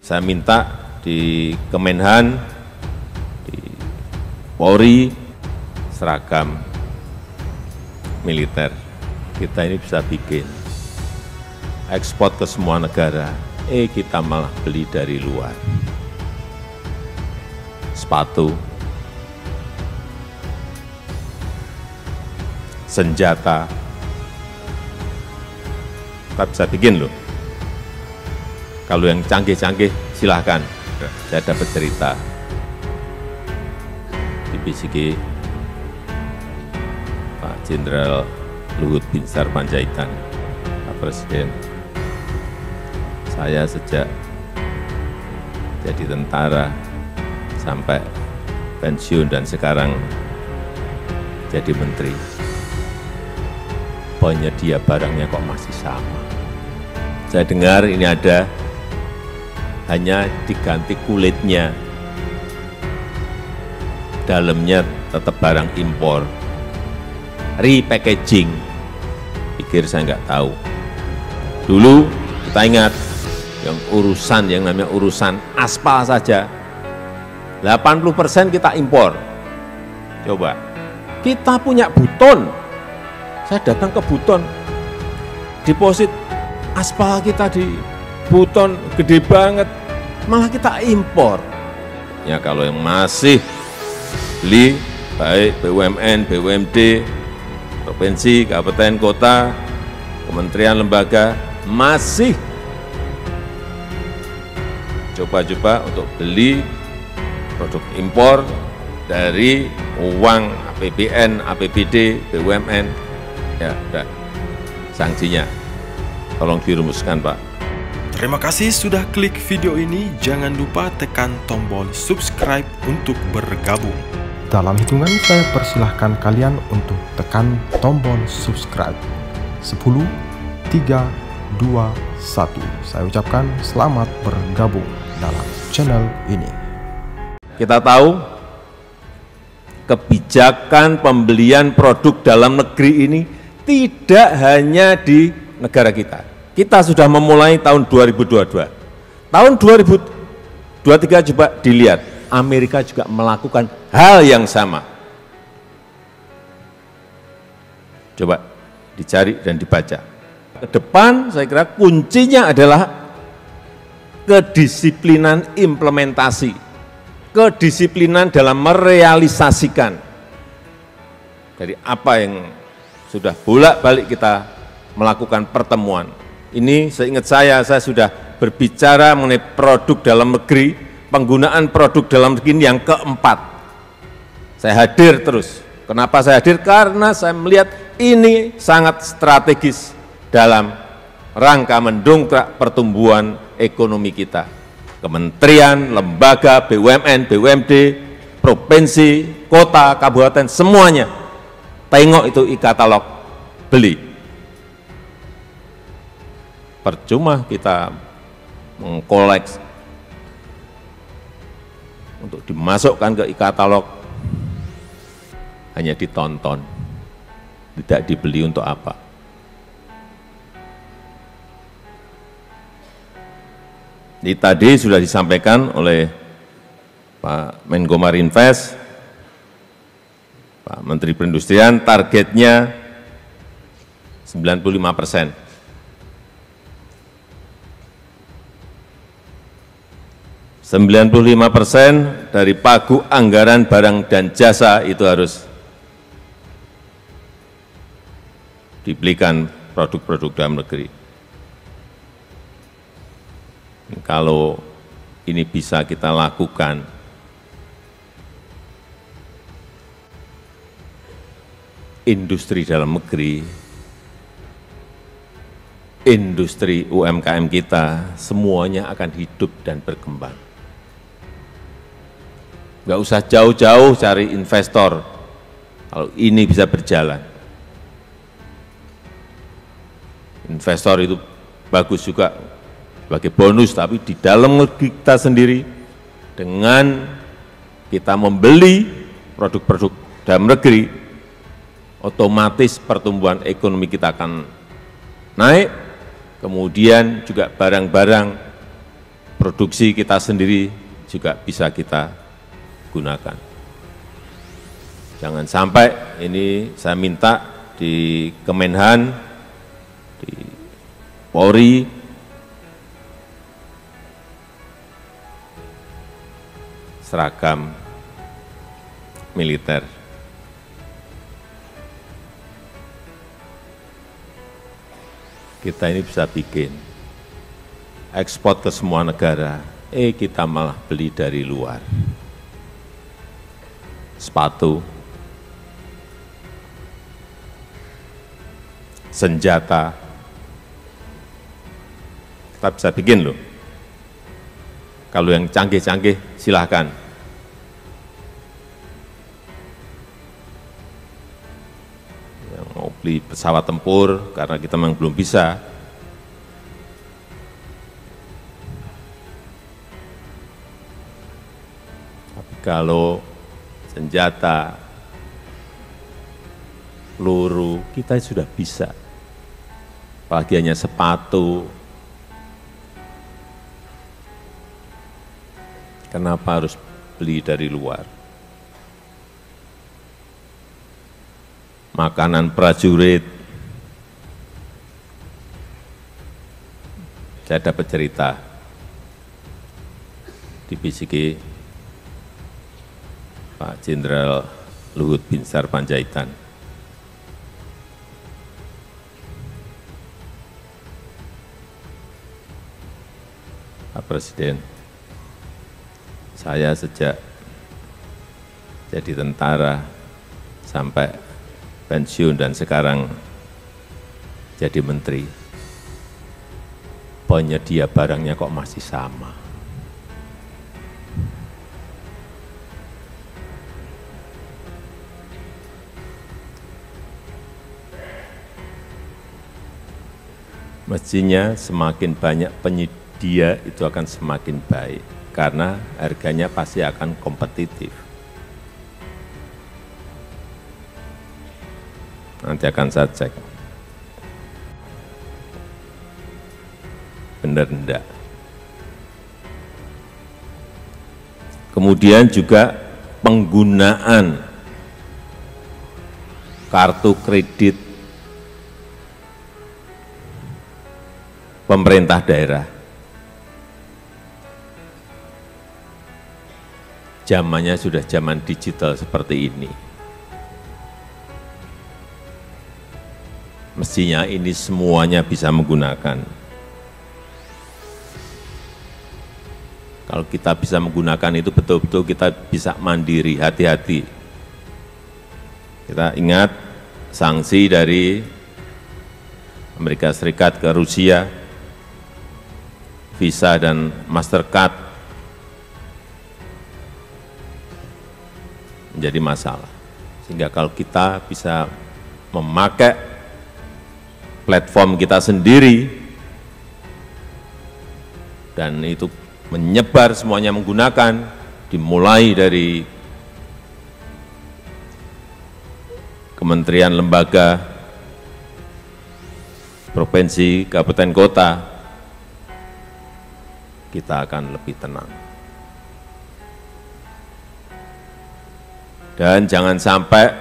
Saya minta di Kemenhan, di Polri, seragam militer. Kita ini bisa bikin, ekspor ke semua negara, kita malah beli dari luar. Sepatu, senjata, kita bisa bikin loh. Kalau yang canggih-canggih silahkan. Saya dapat cerita di BCG Pak Jenderal Luhut Binsar Panjaitan, Pak Presiden. Saya sejak jadi tentara sampai pensiun dan sekarang jadi menteri, penyedia barangnya kok masih sama. Saya dengar ini ada hanya diganti kulitnya, dalamnya tetap barang impor, repackaging. Pikir saya nggak tahu. Dulu kita ingat yang namanya urusan aspal saja, 80% kita impor. Coba, kita punya Buton. Saya datang ke Buton, deposit aspal kita di Buton gede banget, malah kita impor. Ya kalau yang masih beli, baik BUMN, BUMD, provinsi, kabupaten, kota, kementerian, lembaga, masih coba-coba untuk beli produk impor dari uang APBN, APBD, BUMN, ya udah, sanksinya tolong dirumuskan, Pak. Terima kasih sudah klik video ini. Jangan lupa tekan tombol subscribe untuk bergabung. Dalam hitungan saya persilahkan kalian untuk tekan tombol subscribe. 10, 3, 2, 1. Saya ucapkan selamat bergabung dalam channel ini. Kita tahu kebijakan pembelian produk dalam negeri ini tidak hanya di negara kita. Kita sudah memulai tahun 2022. Tahun 2023 coba dilihat, Amerika juga melakukan hal yang sama. Coba dicari dan dibaca. Ke depan saya kira kuncinya adalah kedisiplinan implementasi, kedisiplinan dalam merealisasikan dari apa yang sudah bolak-balik kita melakukan pertemuan. Ini seingat saya sudah berbicara mengenai produk dalam negeri, penggunaan produk dalam negeri yang keempat. Saya hadir terus. Kenapa saya hadir? Karena saya melihat ini sangat strategis dalam rangka mendongkrak pertumbuhan ekonomi kita. Kementerian, lembaga, BUMN, BUMD, provinsi, kota, kabupaten, semuanya. Tengok itu e-katalog, beli. Percuma kita mengkoleks untuk dimasukkan ke e-katalog, hanya ditonton, tidak dibeli untuk apa. Ini tadi sudah disampaikan oleh Pak Menko Marinvest, Pak Menteri Perindustrian, targetnya 95%. 95% dari pagu anggaran barang dan jasa itu harus dibelikan produk-produk dalam negeri. Kalau ini bisa kita lakukan, industri dalam negeri, industri UMKM kita, semuanya akan hidup dan berkembang. Nggak usah jauh-jauh cari investor, kalau ini bisa berjalan. Investor itu bagus juga sebagai bonus, tapi di dalam negeri kita sendiri, dengan kita membeli produk-produk dalam negeri, otomatis pertumbuhan ekonomi kita akan naik, kemudian juga barang-barang produksi kita sendiri juga bisa kita gunakan. Jangan sampai ini saya minta di Kemenhan, di Polri, seragam militer. Kita ini bisa bikin ekspor ke semua negara, kita malah beli dari luar. Sepatu, senjata, kita bisa bikin loh. Kalau yang canggih-canggih silahkan. Yang mau beli pesawat tempur karena kita memang belum bisa. Tapi kalau senjata, peluru, kita sudah bisa. Apalagi hanya sepatu. Kenapa harus beli dari luar? Makanan prajurit. Saya dapat cerita di BCG Pak Jenderal Luhut Binsar Panjaitan. Pak Presiden, saya sejak jadi tentara sampai pensiun dan sekarang jadi menteri, penyedia barangnya kok masih sama. Mestinya semakin banyak penyedia itu akan semakin baik, karena harganya pasti akan kompetitif. Nanti akan saya cek. Benar enggak? Kemudian juga penggunaan kartu kredit pemerintah daerah. Zamannya sudah zaman digital seperti ini. Mestinya ini semuanya bisa menggunakan. Kalau kita bisa menggunakan itu betul-betul kita bisa mandiri, hati-hati. Kita ingat sanksi dari Amerika Serikat ke Rusia, Visa dan Mastercard menjadi masalah. Sehingga kalau kita bisa memakai platform kita sendiri dan itu menyebar semuanya menggunakan, dimulai dari kementerian, lembaga, provinsi, kabupaten, kota, kita akan lebih tenang. Dan jangan sampai,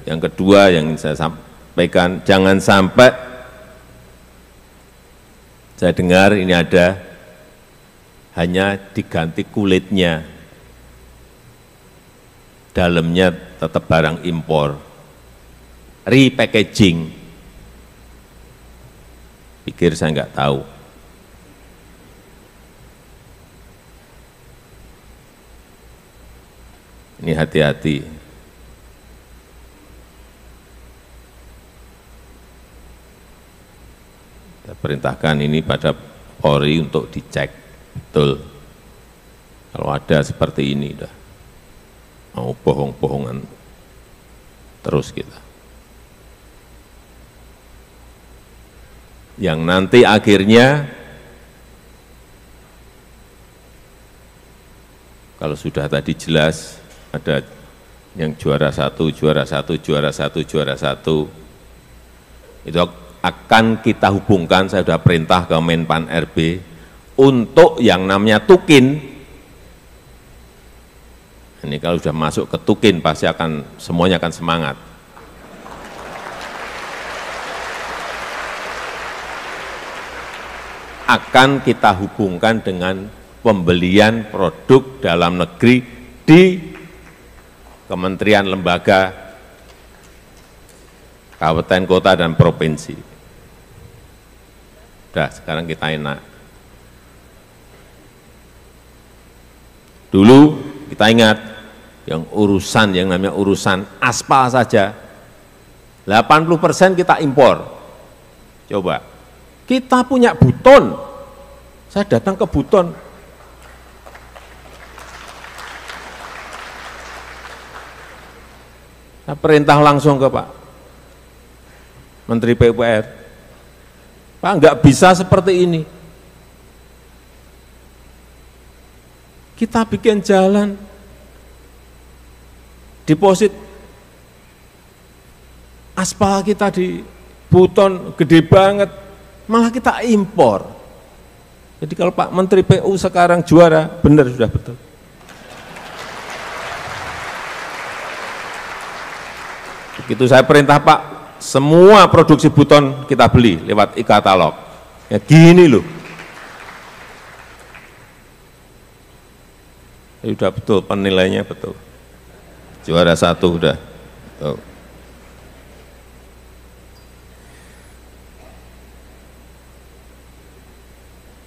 yang kedua yang saya sampaikan, jangan sampai saya dengar ini ada hanya diganti kulitnya, dalamnya tetap barang impor, repackaging. Pikir saya nggak tahu. Ini hati-hati. Saya perintahkan ini pada Polri untuk dicek betul. Kalau ada seperti ini, dah mau bohong-bohongan terus kita. Yang nanti akhirnya kalau sudah tadi jelas ada yang juara satu, juara satu, juara satu, juara satu, itu akan kita hubungkan. Saya sudah perintah ke Menpan RB untuk yang namanya tukin, ini kalau sudah masuk ke tukin pasti semuanya akan semangat. Akan kita hubungkan dengan pembelian produk dalam negeri di kementerian, lembaga, kabupaten, kota, dan provinsi. Udah, sekarang kita enak. Dulu kita ingat yang namanya urusan aspal saja, 80% kita impor. Coba, kita punya Buton, saya datang ke Buton, saya perintah langsung ke Pak Menteri PUPR, Pak, nggak bisa seperti ini. Kita bikin jalan, deposit aspal kita di Buton gede banget, malah kita impor. Jadi kalau Pak Menteri PU sekarang juara, benar, sudah betul. Begitu saya perintah Pak, semua produksi Buton kita beli lewat e-katalog. Ya gini loh. Ya, sudah betul, penilainya betul. Juara 1 udah. Tuh.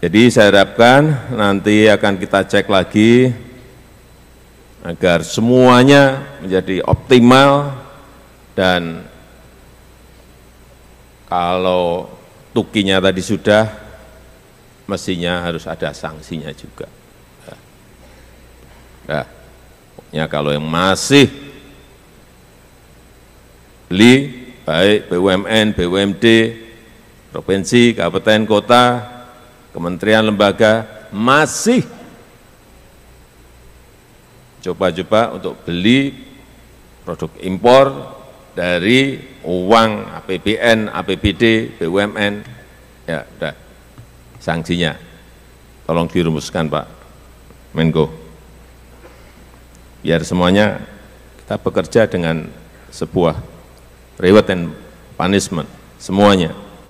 Jadi saya harapkan nanti akan kita cek lagi agar semuanya menjadi optimal, dan kalau tukinya tadi sudah, mestinya harus ada sanksinya juga. Nah, pokoknya kalau yang masih beli, baik BUMN, BUMD, provinsi, kabupaten, kota, kementerian, lembaga, masih coba-coba untuk beli produk impor dari uang APBN, APBD, BUMN, ya udah, sanksinya tolong dirumuskan Pak Menko, biar semuanya kita bekerja dengan sebuah reward and punishment semuanya.